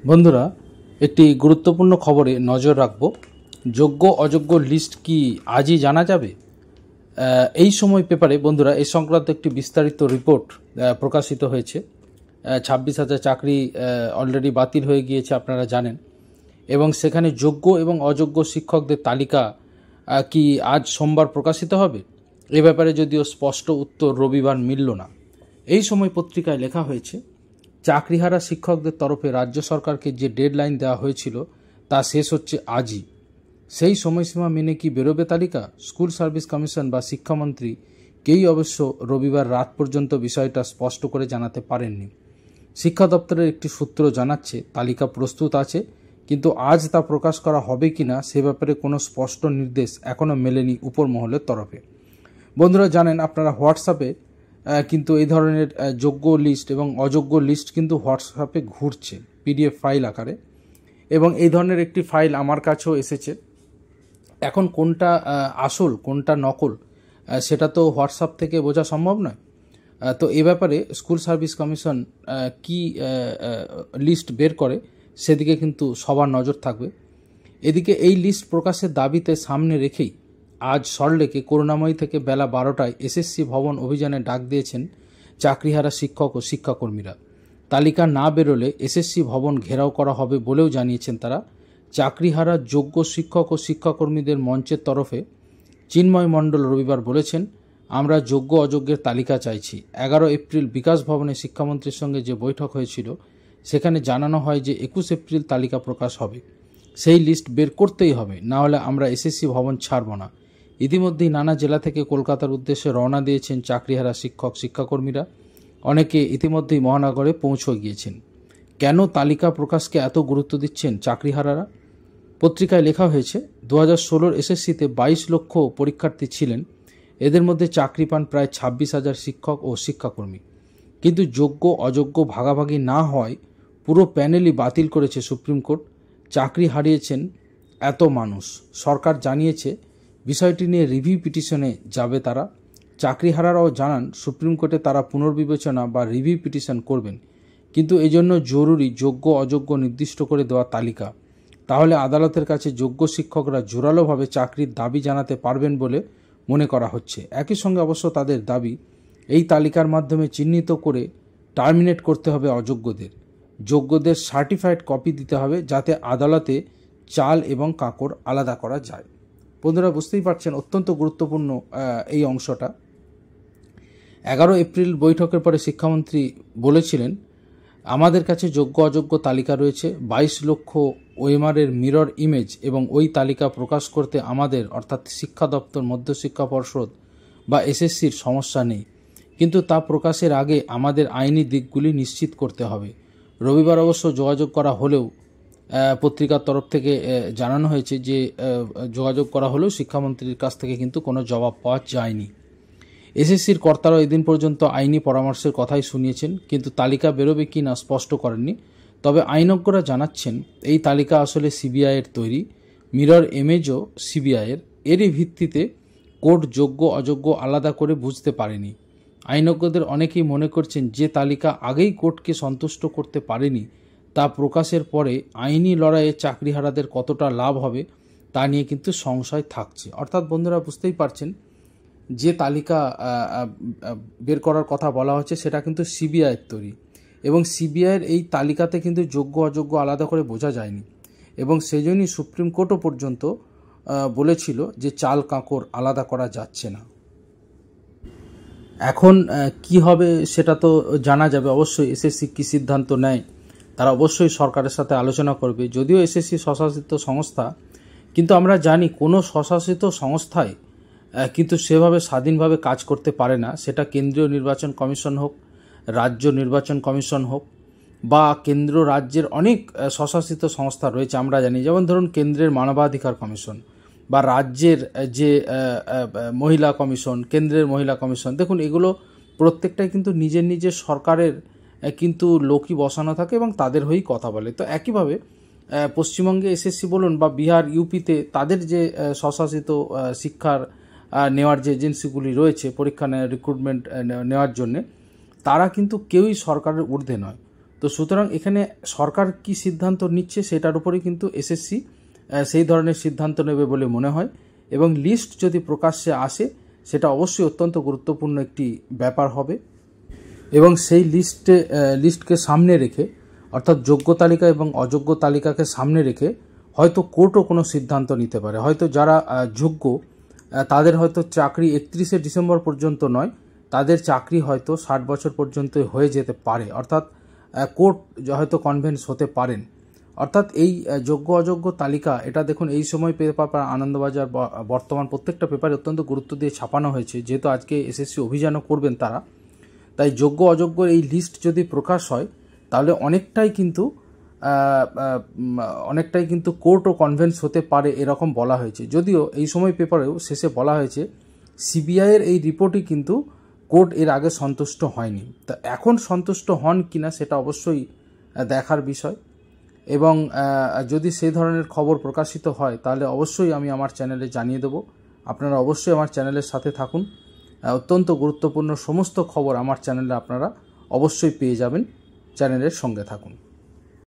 বন্ধুরা, একটি গুরুত্বপূর্ণ খবরে নজর রাখব। যোগ্য অযোগ্য লিস্ট কি আজই জানা যাবে? এই সময় পেপারে বন্ধুরা এই সংক্রান্ত একটি বিস্তারিত রিপোর্ট প্রকাশিত হয়েছে। 26,000 চাকরি অলরেডি বাতিল হয়ে গিয়েছে, আপনারা জানেন। এবং সেখানে যোগ্য এবং অযোগ্য শিক্ষকদের তালিকা কি আজ সোমবার প্রকাশিত হবে? এ ব্যাপারে যদিও স্পষ্ট উত্তর রবিবার মিলল না। এই সময় পত্রিকায় লেখা হয়েছে, চাকরিহারা শিক্ষকদের তরফে রাজ্য সরকারকে যে ডেডলাইন দেওয়া হয়েছিল তা শেষ হচ্ছে আজই। সেই সময়সীমা মেনে কি বেরোবে তালিকা? স্কুল সার্ভিস কমিশন বা শিক্ষামন্ত্রী কেউই অবশ্য রবিবার রাত পর্যন্ত বিষয়টা স্পষ্ট করে জানাতে পারেননি। শিক্ষা দপ্তরের একটি সূত্র জানাচ্ছে তালিকা প্রস্তুত আছে, কিন্তু আজ তা প্রকাশ করা হবে কিনা সে ব্যাপারে কোনো স্পষ্ট নির্দেশ এখনও মেলেনি উপর মহলের তরফে। বন্ধুরা জানেন, আপনারা হোয়াটসঅ্যাপে কিন্তু এই ধরনের যোগ্য লিস্ট এবং অযোগ্য লিস্ট কিন্তু হোয়াটসঅ্যাপে ঘুরছে পিডিএফ ফাইল আকারে, এবং এই ধরনের একটি ফাইল আমার কাছেও এসেছে। এখন কোনটা আসল কোনটা নকল সেটা তো হোয়াটসঅ্যাপ থেকে বোঝা সম্ভব নয়। তো এ ব্যাপারে স্কুল সার্ভিস কমিশন কি লিস্ট বের করে সেদিকে কিন্তু সবার নজর থাকবে। এদিকে এই লিস্ট প্রকাশের দাবিতে সামনে রেখেই আজ সল্টলেকে করুণাময়ী থেকে বেলা 12টায় এসএসসি ভবন অভিযানে ডাক দিয়েছেন চাকরিহারা শিক্ষক ও শিক্ষাকর্মীরা। তালিকা না বেরোলে এসএসসি ভবন ঘেরাও করা হবে বলেও জানিয়েছেন তারা। চাকরিহারা যোগ্য শিক্ষক ও শিক্ষাকর্মীদের মঞ্চের তরফে চিন্ময় মণ্ডল রবিবার বলেছেন, আমরা যোগ্য অযোগ্যের তালিকা চাইছি। 11 এপ্রিল বিকাশ ভবনে শিক্ষামন্ত্রীর সঙ্গে যে বৈঠক হয়েছিল সেখানে জানানো হয় যে 21 এপ্রিল তালিকা প্রকাশ হবে। সেই লিস্ট বের করতেই হবে, না হলে আমরা এসএসসি ভবন ছাড়ব না। ইতিমধ্যেই নানা জেলা থেকে কলকাতার উদ্দেশ্যে রওনা দিয়েছেন চাকরিহারা শিক্ষক শিক্ষাকর্মীরা। অনেকে ইতিমধ্যেই মহানগরে পৌঁছে গিয়েছেন। কেন তালিকা প্রকাশকে এত গুরুত্ব দিচ্ছেন চাকরিহারারা? পত্রিকায় লেখা হয়েছে, 2016 এসএসসিতে 22 লক্ষ পরীক্ষার্থী ছিলেন। এদের মধ্যে চাকরি পান প্রায় 26,000 শিক্ষক ও শিক্ষাকর্মী। কিন্তু যোগ্য অযোগ্য ভাগাভাগি না হওয়ায় পুরো প্যানেলই বাতিল করেছে সুপ্রিম কোর্ট। চাকরি হারিয়েছেন এত মানুষ। সরকার জানিয়েছে বিষয়টি নিয়ে রিভিউ পিটিশনে যাবে তারা। চাকরিহারারাও জানান সুপ্রিম কোর্টে তারা পুনর্বিবেচনা বা রিভিউ পিটিশন করবেন, কিন্তু এজন্য জরুরি যোগ্য অযোগ্য নির্দিষ্ট করে দেওয়া তালিকা। তাহলে আদালতের কাছে যোগ্য শিক্ষকরা জোরালোভাবে চাকরির দাবি জানাতে পারবেন বলে মনে করা হচ্ছে। একই সঙ্গে অবশ্য তাদের দাবি, এই তালিকার মাধ্যমে চিহ্নিত করে টার্মিনেট করতে হবে অযোগ্যদের। যোগ্যদের সার্টিফাইড কপি দিতে হবে, যাতে আদালতে চাল এবং কাকড় আলাদা করা যায়। বন্ধুরা বুঝতেই পারছেন অত্যন্ত গুরুত্বপূর্ণ এই অংশটা। 11 এপ্রিল বৈঠকের পরে শিক্ষামন্ত্রী বলেছিলেন, আমাদের কাছে যোগ্য অযোগ্য তালিকা রয়েছে, 22 লক্ষ ওএমআরের মিরর ইমেজ, এবং ওই তালিকা প্রকাশ করতে আমাদের অর্থাৎ শিক্ষা দপ্তর, মধ্যশিক্ষা পর্ষদ বা এসএসসির সমস্যা নেই, কিন্তু তা প্রকাশের আগে আমাদের আইনি দিকগুলি নিশ্চিত করতে হবে। রবিবার অবশ্য যোগাযোগ করা হলেও পত্রিকার তরফ থেকে জানানো হয়েছে যে যোগাযোগ করা হলেও শিক্ষামন্ত্রীর কাছ থেকে কিন্তু কোনো জবাব পাওয়া যায়নি। এসএসসির কর্তারাও এদিন পর্যন্ত আইনি পরামর্শের কথাই শুনিয়েছেন, কিন্তু তালিকা বেরোবে কি না স্পষ্ট করেননি। তবে আইনজ্ঞরা জানাচ্ছেন এই তালিকা আসলে সিবিআইয়ের তৈরি, মিরর ইমেজও সিবিআইয়ের। এরই ভিত্তিতে কোর্ট যোগ্য অযোগ্য আলাদা করে বুঝতে পারেনি। আইনজ্ঞদের অনেকেই মনে করছেন যে তালিকা আগেই কোর্টকে সন্তুষ্ট করতে পারেনি, তা প্রকাশের পরে আইনি লড়াইয়ে চাকরিহারাদের কতটা লাভ হবে তা নিয়ে কিন্তু সংশয় থাকছে। অর্থাৎ বন্ধুরা বুঝতেই পারছেন, যে তালিকা বের করার কথা বলা হচ্ছে সেটা কিন্তু সিবিআইয়ের তৈরি, এবং সিবিআইয়ের এই তালিকাতে কিন্তু যোগ্য অযোগ্য আলাদা করে বোঝা যায়নি, এবং সেই জন্যই সুপ্রিম কোর্টও পর্যন্ত বলেছিল যে চাল কাঁকড় আলাদা করা যাচ্ছে না। এখন কি হবে সেটা তো জানা যাবে। অবশ্যই এসএসসি কী সিদ্ধান্ত নেয় তারা অবশ্যই সরকারের সাথে আলোচনা করবে। যদিও এসএসসি স্বশাসিত সংস্থা, কিন্তু আমরা জানি কোনো স্বশাসিত সংস্থায় কিন্তু সেভাবে স্বাধীনভাবে কাজ করতে পারে না। সেটা কেন্দ্রীয় নির্বাচন কমিশন হোক, রাজ্য নির্বাচন কমিশন হোক, বা কেন্দ্র রাজ্যের অনেক স্বশাসিত সংস্থা রয়েছে আমরা জানি। যেমন ধরুন কেন্দ্রের মানবাধিকার কমিশন, বা রাজ্যের যে মহিলা কমিশন, কেন্দ্রের মহিলা কমিশন, দেখুন এগুলো প্রত্যেকটাই কিন্তু নিজের নিজের সরকারের কিন্তু লোকই বসানো থাকে এবং তাদের হয়েই কথা বলে। তো একইভাবে পশ্চিমবঙ্গে এসএসসি বলুন বা বিহার, ইউপিতে তাদের যে স্বশাসিত শিক্ষার নেওয়ার যে এজেন্সিগুলি রয়েছে পরীক্ষা রিক্রুটমেন্ট নেওয়ার জন্যে, তারা কিন্তু কেউই সরকারের ঊর্ধ্বে নয়। তো সুতরাং এখানে সরকার কি সিদ্ধান্ত নিচ্ছে সেটার উপরেই কিন্তু এসএসসি সেই ধরনের সিদ্ধান্ত নেবে বলে মনে হয়। এবং লিস্ট যদি প্রকাশ্যে আসে সেটা অবশ্যই অত্যন্ত গুরুত্বপূর্ণ একটি ব্যাপার হবে। এবং সেই লিস্টকে সামনে রেখে, অর্থাৎ যোগ্য তালিকা এবং অযোগ্য তালিকাকে সামনে রেখে হয়তো কোর্টও কোনো সিদ্ধান্ত নিতে পারে। হয়তো যারা যোগ্য তাদের হয়তো চাকরি 31শে ডিসেম্বর পর্যন্ত নয়, তাদের চাকরি হয়তো 60 বছর পর্যন্ত হয়ে যেতে পারে। অর্থাৎ কোর্ট হয়তো কনভিন্স হতে পারেন। অর্থাৎ এই যোগ্য অযোগ্য তালিকা, এটা দেখুন এই সময় পেপার আনন্দবাজার বর্তমান প্রত্যেকটা পেপারে অত্যন্ত গুরুত্ব দিয়ে ছাপানো হয়েছে, যেহেতু আজকে এসএসসি অভিযানও করবেন তারা। তাই যোগ্য অযোগ্য এই লিস্ট যদি প্রকাশ হয় তাহলে অনেকটাই কিন্তু কোর্টও কনভিন্স হতে পারে এরকম বলা হয়েছে। যদিও এই সময় পেপারেও শেষে বলা হয়েছে সিবিআইয়ের এই রিপোর্টই কিন্তু কোর্ট এর আগে সন্তুষ্ট হয়নি। তা এখন সন্তুষ্ট হন কিনা সেটা অবশ্যই দেখার বিষয়। এবং যদি সেই ধরনের খবর প্রকাশিত হয় তাহলে অবশ্যই আমি আমার চ্যানেলে জানিয়ে দেব। আপনারা অবশ্যই আমার চ্যানেলের সাথে থাকুন। অত্যন্ত গুরুত্বপূর্ণ সমস্ত খবর আমার চ্যানেলে আপনারা অবশ্যই পেয়ে যাবেন। চ্যানেলের সঙ্গে থাকুন।